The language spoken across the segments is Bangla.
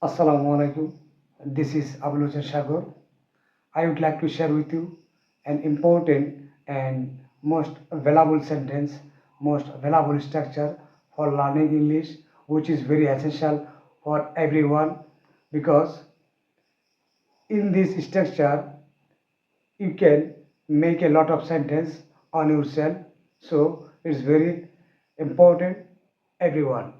Assalamu alaikum. This is Abul Hussain Sagar. I would like to share with you an important and most valuable sentence, most valuable structure for learning English, which is very essential for everyone because in this structure you can make a lot of sentence on yourself. So it's very important everyone.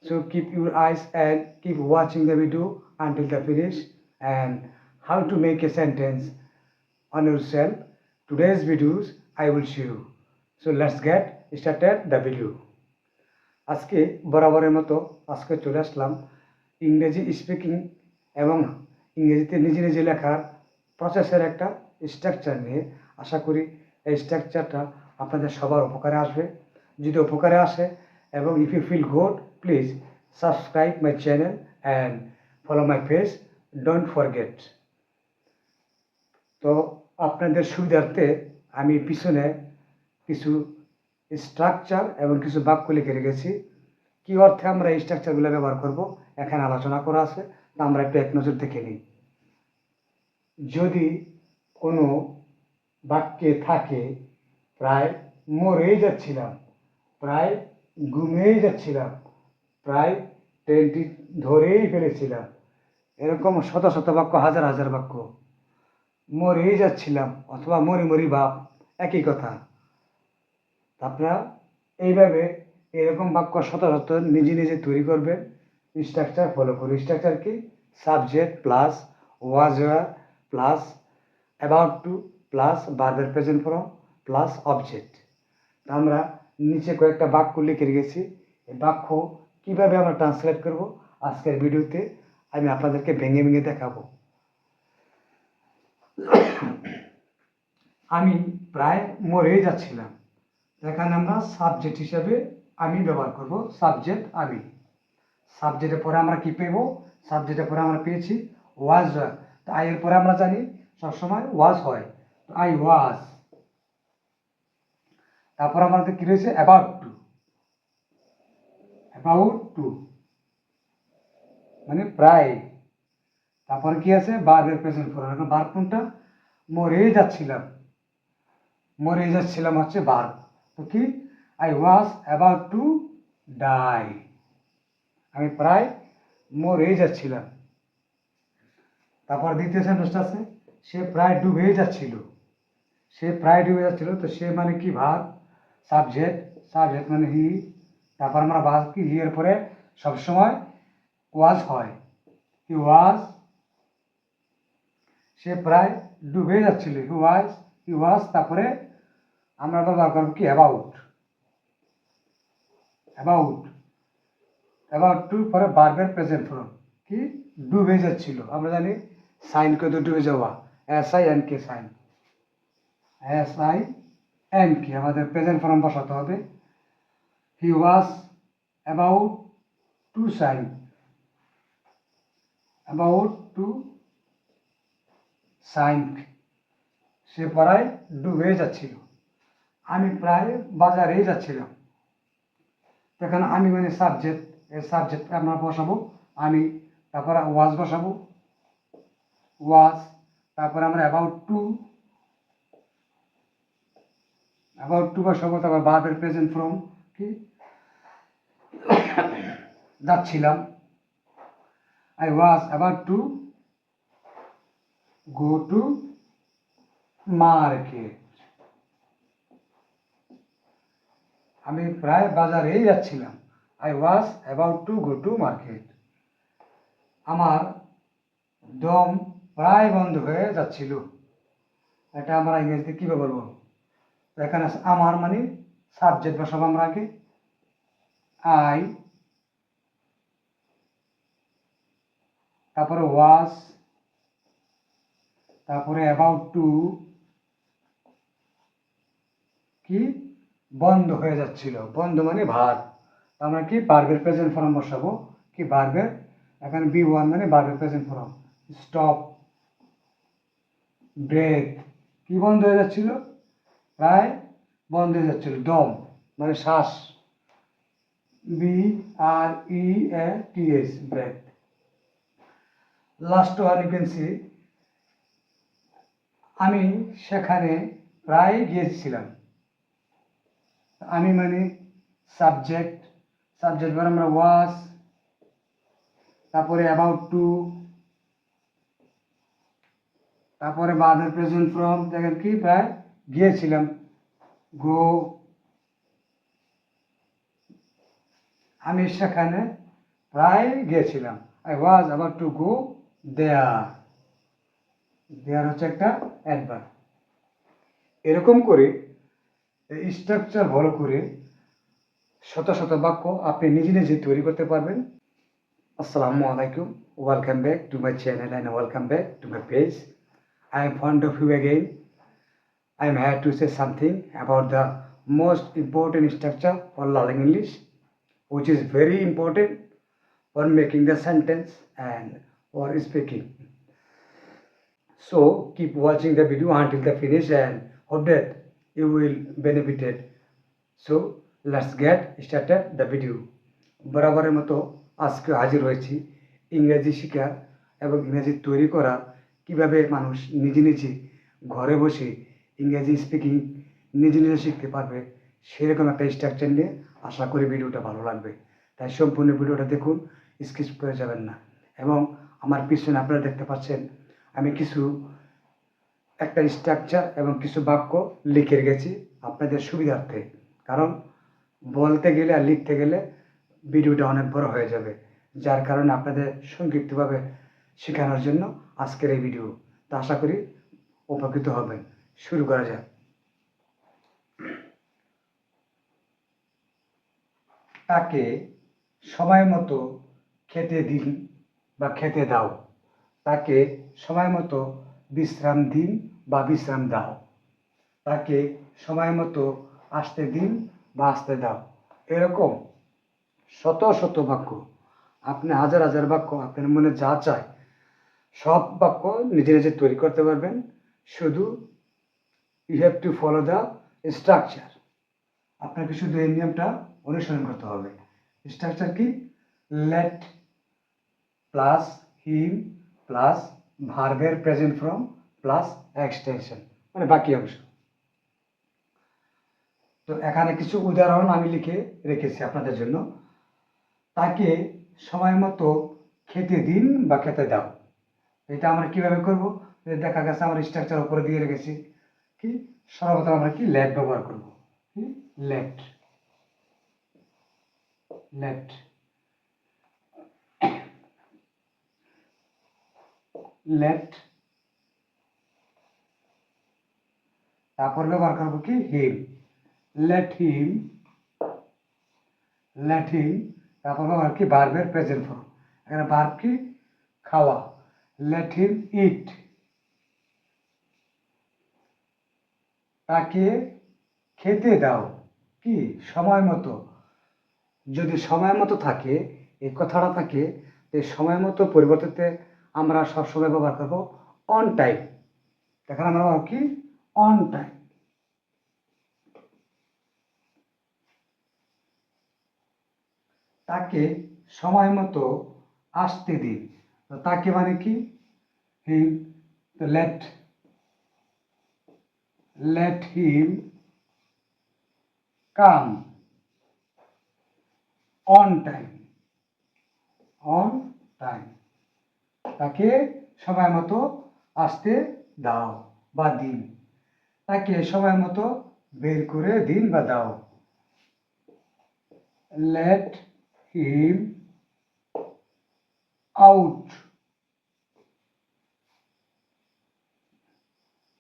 So keep your eyes and keep watching the video until the finish and how to make a sentence on yourself. Today's videos I will show you. So let's get started the video. আজকে বরাবরের মতো আজকে চলে আসলাম ইংরেজি স্পিকিং এবং ইংরেজিতে নিজে নিজে লেখার প্রসেসের একটা স্ট্রাকচার নিয়ে। আশা করি এই স্ট্রাকচারটা আপনাদের সবার উপকারে আসবে। যদি উপকারে আসে এবং if you feel good please subscribe my channel and follow my page, don't forget. তো আপনাদের সুবিধার্থে আমি পিছনে কিছু স্ট্রাকচার এবং কিছু বাক্য লিখে রেখেছি। কী অর্থে আমরা এই স্ট্রাকচারগুলো ব্যবহার করব এখানে আলোচনা করা আছে, তা আমরা একটু এক নজর দেখে নিই। যদি কোনো বাক্যে থাকে প্রায় মরেই যাচ্ছিলাম, প্রায় ঘুমিয়েই যাচ্ছিলাম, প্রায় ট্রেনটি ধরেই ফেলেছিলাম, এরকম শত শত বাক্য, হাজার হাজার বাক্য। মরেই যাচ্ছিলাম অথবা মরি মরি ভাব, একই কথা। আপনারা এইভাবে এরকম বাক্য শত শত নিজে নিজে তৈরি করবেন, স্ট্রাকচার ফলো করে। স্ট্রাকচার কি? Subject plus was were plus about to plus ভার্বের প্রেজেন্ট ফর্ম প্লাস অবজেক্ট। আমরা নিচে কয়েকটা বাক্য লিখে রেখেছি। এই বাক্য কীভাবে আমরা ট্রান্সলেট করব আজকের ভিডিওতে আমি আপনাদেরকে ভেঙে ভেঙে দেখাবো। আমি প্রায় মরেই যাচ্ছিলাম, এখানে আমরা সাবজেক্ট হিসাবে আমি ব্যবহার করব। সাবজেক্ট আমি, সাবজেক্টের পরে আমরা কি পেব? সাবজেক্টের পরে আমরা পেয়েছি ওয়াজ। তো আই এর পরে আমরা জানি সবসময় ওয়াজ হয়, তো আই ওয়াজ। তারপর আমাদের কি রয়েছে? About two. অ্যাবাউট টু মানে প্রায়। তারপরে কি আছে? ভার্বের প্রেজেন্ট ফর্ম। এখন ভার্ব কোনটা? মরেই যাচ্ছিলাম, মরেই যাচ্ছিলাম হচ্ছে ভার্ব। তো কি? I was about to die, আমি প্রায় মরেই যাচ্ছিলাম। তারপর দ্বিতীয় সেন্টেন্সটা আছে সে প্রায় ডুবেই যাচ্ছিল, সে প্রায় ডুবে যাচ্ছিল। তো সে মানে কি? ভার্ব। সাবজেক্ট, সাবজেক্ট মানে হি। তারপর আমরা ভার্ব কি? হি এর পরে সবসময় ওয়াজ হয়, হি ওয়াজ। সে প্রায় ডুবে যাচ্ছিল, হি ওয়াজ, হি ওয়াজ। তারপরে আমরা ব্যবহার করব কি? অ্যাবাউট। অ্যাবাউট, অ্যাবাউট টু পরে ভার্বের প্রেজেন্ট ফর্ম কি? ডুবে যাচ্ছিল। আমরা জানি সাইন কে তো ডুবে যাওয়া, S I N K sign, S I N K আমাদের প্রেজেন্ট ফর্ম বসাতে হবে। He was about to sign, about to sign, সে প্রায় ডুবে যাচ্ছিল। আমি প্রায় বাজারেই যাচ্ছিলাম, এখানে আমি মানে সাবজেক্ট, এর সাবজেক্ট আমরা বসাবো আমি, তারপরে ওয়াজ বসাবো, ওয়াজ। তারপরে আমরা অ্যাবাউট টু, অ্যাবাউট টু বসাবো। তারপর ভার্বের প্রেজেন্ট ফর্ম কি? যাচ্ছিলাম, I was about to go to market, আমি প্রায় বাজারেই যাচ্ছিলাম, I was about to go to market. আমার দম প্রায় বন্ধ হয়ে যাচ্ছিল, এটা আমরা ইংরেজিতে কীভাবে বলবো? এখানে আমার মানে সাবজেক্ট বসাবো আমরা আগে, আই, তারপরে ওয়াজ, তারপরে অ্যাবাউট টু কি? বন্ধ হয়ে যাচ্ছিল, বন্ধ মানে ভার্ব। আমরা কি? ভার্বের প্রেজেন্ট ফর্ম বসাবো কি? ভার্বের, এখানে বি ওয়ান মানে ভার্বের প্রেজেন্ট ফর্ম। স্টপ, ব্রেথ, কি বন্ধ হয়ে যাচ্ছিল? প্রায় বন্ধ হয়ে যাচ্ছিল। দম মানে শ্বাস, B R E A T S, breath. Last one you can see, আমি সেখানে প্রায় গিয়েছিলাম। আমি মানে সাবজেক্ট, সাবজেক্ট মানে আমরা ওয়াজ, তারপরে অ্যাবাউট টু, তারপরে বাদের প্রেজেন্ট ফ্রম, দেখেন কি প্রায় গিয়েছিলাম, গো, আমি সেখানে প্রায় গিয়েছিলাম। I was about to go there, there হচ্ছে একটা অ্যাডভার্ব। এরকম করে স্ট্রাকচার ফলো করে শত শত বাক্য আপনি নিজে নিজে তৈরি করতে পারবেন। আসসালামু আলাইকুম, welcome back to my channel and welcome back to my page. I am fond of you again. I am here to say something about the most important structure for learning English, which is very important for making the sentence and for speaking. So keep watching the video until the finish and hope that you will benefited. So let's get started the video. বরাবরের মতো আজকে হাজির হয়েছি ইংরেজি শেখা এবং ইংরেজি তৈরি করা, কিভাবে মানুষ নিজে নিজে ঘরে বসে ইংরেজি স্পিকিং নিজে নিজে শিখতে পারবে, সেরকম একটা স্ট্রাকচার নিয়ে। আশা করি ভিডিওটা ভালো লাগবে, তাই সম্পূর্ণ ভিডিওটা দেখুন, স্কিপ করে যাবেন না। এবং আমার পিছনে আপনারা দেখতে পাচ্ছেন আমি একটা স্ট্রাকচার এবং কিছু বাক্য লিখে রেখেছি আপনাদের সুবিধার্থে, কারণ বলতে গেলে আর লিখতে গেলে ভিডিওটা অনেক বড় হয়ে যাবে, যার কারণে আপনাদের সংক্ষিপ্তভাবে শেখানোর জন্য আজকের এই ভিডিও। তা আশা করি উপকৃত হবেন। শুরু করা যাক। তাকে সময় মতো খেতে দিন বা খেতে দাও, তাকে সময় মতো বিশ্রাম দিন বা বিশ্রাম দাও, তাকে সময় মতো আসতে দিন বা আসতে দাও। এরকম শত শত বাক্য, আপনি হাজার হাজার বাক্য আপনার মনে যা চায় সব বাক্য নিজে নিজে তৈরি করতে পারবেন। শুধু you have to follow the structure. আপনাকে শুধু এই নিয়মটা অনুসরণ করতে হবে। স্ট্রাকচার কি? লেট প্লাস হিম প্লাস ভার্বের প্রেজেন্ট ফর্ম প্লাস এক্সটেনশন, মানে বাকি অংশ। তো এখানে কিছু উদাহরণ আমি লিখে রেখেছি আপনাদের জন্য। তাকে সময় মতো খেতে দিন বা খেতে দাও, এটা আমরা কিভাবে করব? দেখা গেছে আমার স্ট্রাকচার উপরে দিয়ে রেখেছি কি, সর্বপ্রথম আমরা কি লেট ব্যবহার করব। কি লেট, লেট, লেট, তারপর ব্যবহার করব কি him, let him, let him, তারপর ব্যবহার কি ভার্বের প্রেজেন্ট ফর্ম। এখানে ভার্ব কি খাওয়া, লেট হিম ইট, তাকে খেতে দাও কি সময় মতো। যদি সময় মতো থাকে, এই কথাটা থাকে, এই সময় মতো পরিবর্তে আমরা সবসময় ব্যবহার করবো অন টাইম। এখানে আমরা ব্যবহার কি অন টাইম। তাকে সময় মতো আসতে দিন, তাকে মানে কি him, let, let him come on time, on time, তাকে সময় মতো আসতে দাও বা দিন, তাকে সময় মতো বের করে দিন বা দাও। Let him out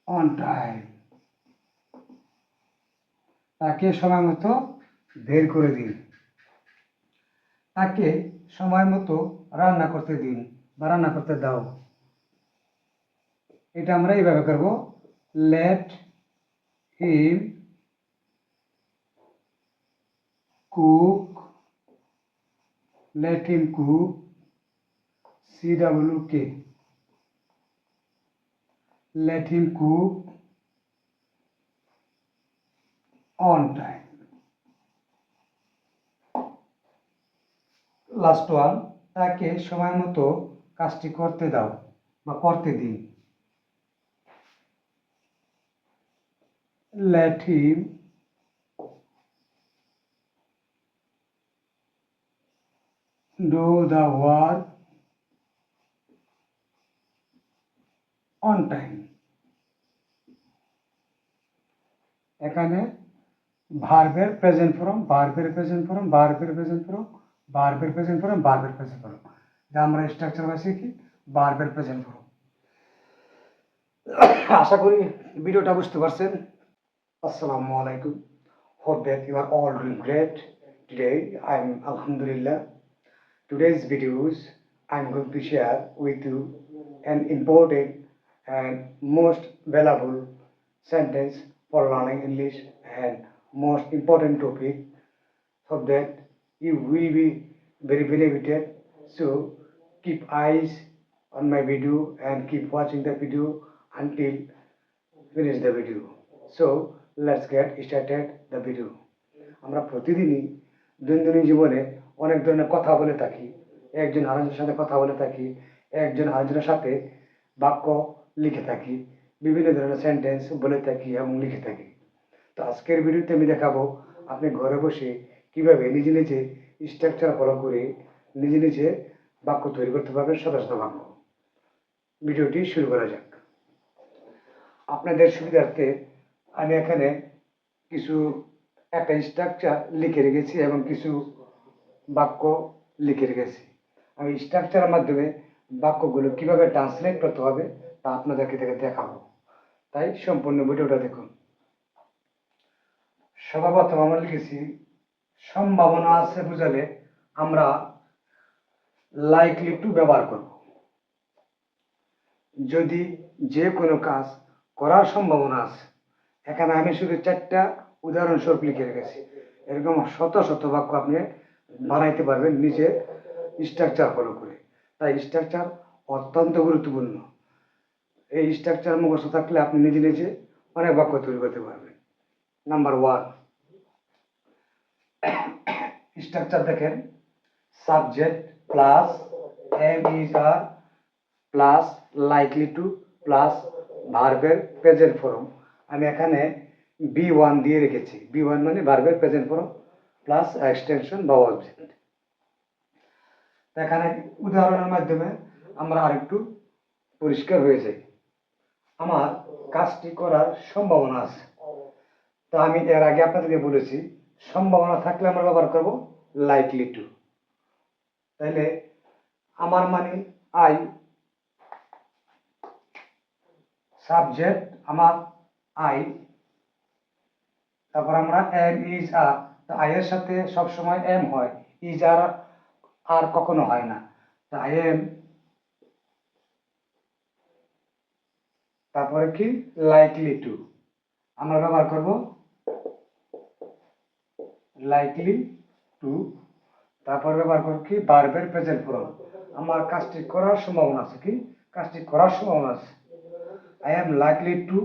on time, তাকে সময় মতো বের করে দিন, তাকে সময় মতো রান্না করতে দিন বা রান্না করতে দাও। এটা আমরা এইভাবে করব, let him cook, let him cook, CWK, let him cook on time. Last one, তাকে সময় মতো কাজটি করতে দাও বা করতে দিন। Let him do the work on time. এখানে ভার্বের প্রেজেন্ট ফর্ম, ভার্বের প্রেজেন্ট ফর্ম, ভার্বের প্রেজেন্ট ফর্ম, ভার্বের প্রেজেন্ট ফর্ম, ভার্বের প্রেজেন্ট ফর্ম, যা আমরা স্ট্রাকচার বাসি কি ভার্বের প্রেজেন্ট ফর্ম। আশা করি ভিডিওটা বুঝতে পারছেন। আসসালামু আলাইকুম। Hope that you are all doing great. Today I'm Alhamdulillah. Today's videos I'm going to share with you an important and most valuable sentence for learning English and most important topic, so that you will be very benefited. So keep eyes on my video and keep watching the video until finish the video. So let's get started the video. আমরা প্রতিদিনই দৈনন্দিন জীবনে অনেক ধরনের কথা বলে থাকি, একজন আরেকজনের সাথে কথা বলে থাকি, একজন আরেকজনের সাথে বাক্য লিখে থাকি, বিভিন্ন ধরনের সেন্টেন্স বলে থাকি এবং লিখে থাকি। তো আজকের ভিডিওতে আমি দেখাবো আপনি ঘরে বসে কিভাবে নিজে নিজে স্ট্রাকচার ফলো করে নিজে নিজে বাক্য তৈরি করতে পারবেন, শত শত বাক্য। ভিডিওটি শুরু করা যাক। আপনাদের সুবিধার্থে আমি এখানে কিছু একটা স্ট্রাকচার লিখে রেখেছি এবং কিছু বাক্য লিখে রেখেছি। আমি স্ট্রাকচারের মাধ্যমে বাক্যগুলো কিভাবে ট্রান্সলেট করতে হবে তা আপনাদেরকে দেখাবো, তাই সম্পূর্ণ ভিডিওটা দেখুন। সর্বপ্রথম আমরা লিখেছি সম্ভাবনা আছে বুঝালে আমরা লাইকলি টু ব্যবহার করব। যদি যে কোনো কাজ করার সম্ভাবনা আছে, এখানে আমি শুধু 4টা উদাহরণস্বরূপ লিখে রেখেছি। এরকম শত শত বাক্য আপনি বানাইতে পারবেন নিজে স্ট্রাকচার ফলো করে। তাই স্ট্রাকচার অত্যন্ত গুরুত্বপূর্ণ। এই স্ট্রাকচার মুখস্থ থাকলে আপনি নিজে নিজে অনেক বাক্য তৈরি করতে পারবেন। নাম্বার 1 স্ট্রাকচার দেখেন, subject plus am is are plus likely to plus ভার্বের প্রেজেন্ট ফর্ম। আমি এখানে B1 দিয়ে রেখেছি। B1 মানে ভার্বের প্রেজেন্ট ফর্ম প্লাস এক্সটেনশন বা অবজেক্ট। এখানে উদাহরণের মাধ্যমে আমরা আরেকটু পরিষ্কার হয়ে যাই। আমার কাজটি করার সম্ভাবনা আছে। তো আমি এর আগে আপনাদেরকে বলেছি সম্ভাবনা থাকলে আমরা ব্যবহার করব লাইকলি টু। তাহলে আমার মানে আই, সাবজেক্ট আমার আই, তারপর আমরা এম ইজ আর, আই এর সাথে সবসময় এম হয়, ইজ আর আর কখনো হয় না। আই এম, তারপরে কি লাইকলি টু, আমরা ব্যবহার করব লাইকলি টু। তারপর ব্যবহার করব কি ভার্বের প্রেজেন্ট ফর্ম। আমার কাজটি করার সম্ভাবনা আছে, কি কাজটি করার সম্ভাবনা আছে। I am likely to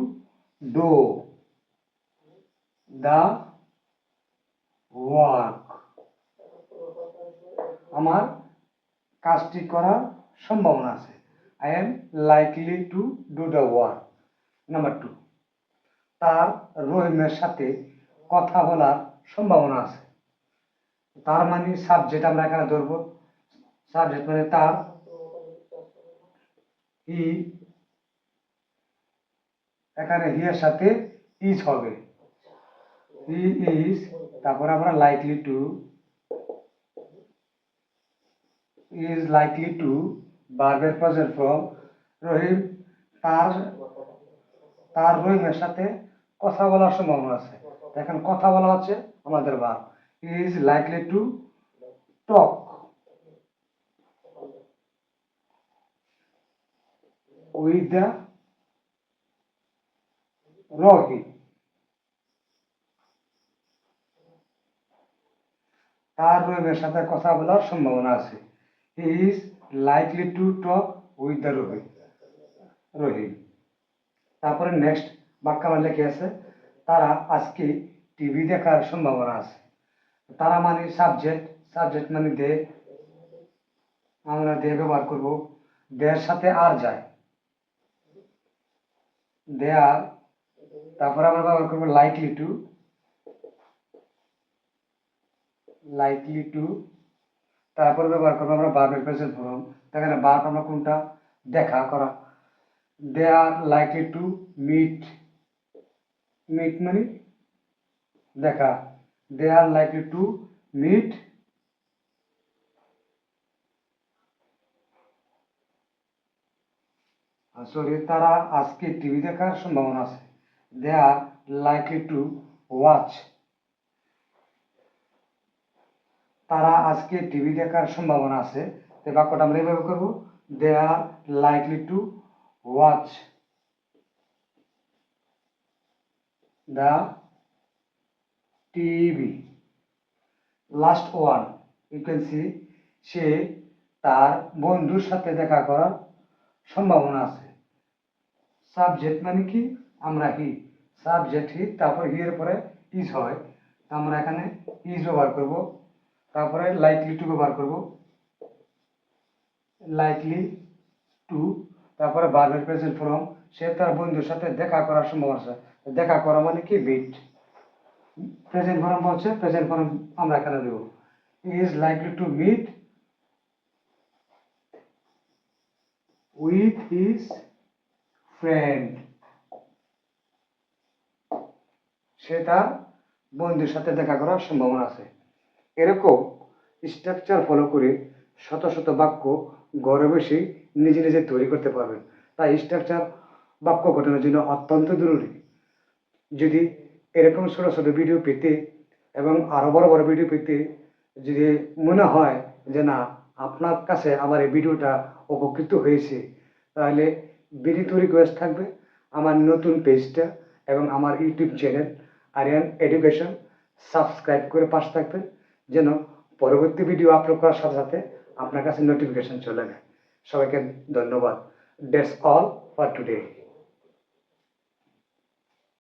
do the work. আমার কাজটি করার সম্ভাবনা আছে। I am likely to do the work. Number 2, তার রহিমের সাথে কথা বলার সম্ভাবনা আছে। তার মানে সাবজেক্ট আমরা এখানে ধরবো, সাবজেক্ট মানে তার, হি, এখানে হি এর সাথে ইজ হবে, হি ইজ। তারপর আমরা likely to, is likely two ভার্বের প্রেজেন্ট ফর্ম রহিম, তার তার রহিমের সাথে কথা বলার সম্ভাবনা আছে। এখন কথা বলা হচ্ছে আমাদের verb, is likely to talk with the Rahim. তার রহিমের সাথে কথা বলার সম্ভাবনা আছে। He is likely to talk with the Rahim. তারপরে নেক্সট বাক্য আমার লেখে আছে, তারা আজকে টিভি দেখার সম্ভাবনা আছে। তারা মানে সাবজেক্ট, সাবজেক্ট মানে দে, আমরা দে ব্যবহার করব। দেয়ার সাথে আর যায়, দেয়ার, তারপরে আমরা ব্যবহার করবো লাইকলি টু, তারপরে ব্যবহার করবো আমরা ভার্বের প্রেজেন্ট ফর্ম। এখানে ভার্ব আমরা কোনটা, দেখা করা, they are likely to meet, meet মানে দেখা, they are likely to meet sorry, তারা আজকে টিভি দেখার সম্ভাবনা আছে, they are likely to watch, তারা আজকে টিভি দেখার সম্ভাবনা আছে। এই বাক্যটা আমরা এইভাবে করবো, they are likely to watch the TV. Last one, you can see, সে তার বন্ধুর সাথে দেখা করার সম্ভাবনা আছে। সাবজেক্ট মানে কি, আমরা হি, সাবজেক্ট হি, তারপর হি এর পরে ইজ হয়, আমরা এখানে ইজ ব্যবহার করব, তারপরে লাইকলি টু ব্যবহার করব, লাইকলি টু, তারপরে ভার্বের প্রেজেন্ট ফর্ম, সে তার বন্ধুর সাথে দেখা করার সম্ভাবনা আছে। দেখা করা মানে কি, মিট, প্রেজেন্ট ফর্ম হচ্ছে, প্রেজেন্ট ফর্ম আমরা এখানে দেব, is likely to meet with his friend, সে তার বন্ধুর সাথে দেখা করার সম্ভাবনা আছে। এরকম স্ট্রাকচার ফলো করে শত শত বাক্য ঘরে বসে নিজে নিজে তৈরি করতে পারবেন। তাই স্ট্রাকচার বাক্য গঠনের জন্য অত্যন্ত জরুরি। যদি এরকম ছোট ছোট ভিডিও পেতে এবং আরও বড় বড় ভিডিও পেতে যদি মনে হয় যে না, আপনার কাছে আমার এই ভিডিওটা উপকৃত হয়েছে, তাহলে বিনীত রিকোয়েস্ট থাকবে আমার নতুন পেজটা এবং আমার YouTube channel Aryan education subscribe করে পাশে থাকবেন, যেন পরবর্তী ভিডিও আপলোড করার সাথে সাথে আপনার কাছে নোটিফিকেশন চলে যায়। সবাইকে ধন্যবাদ। That's all for today.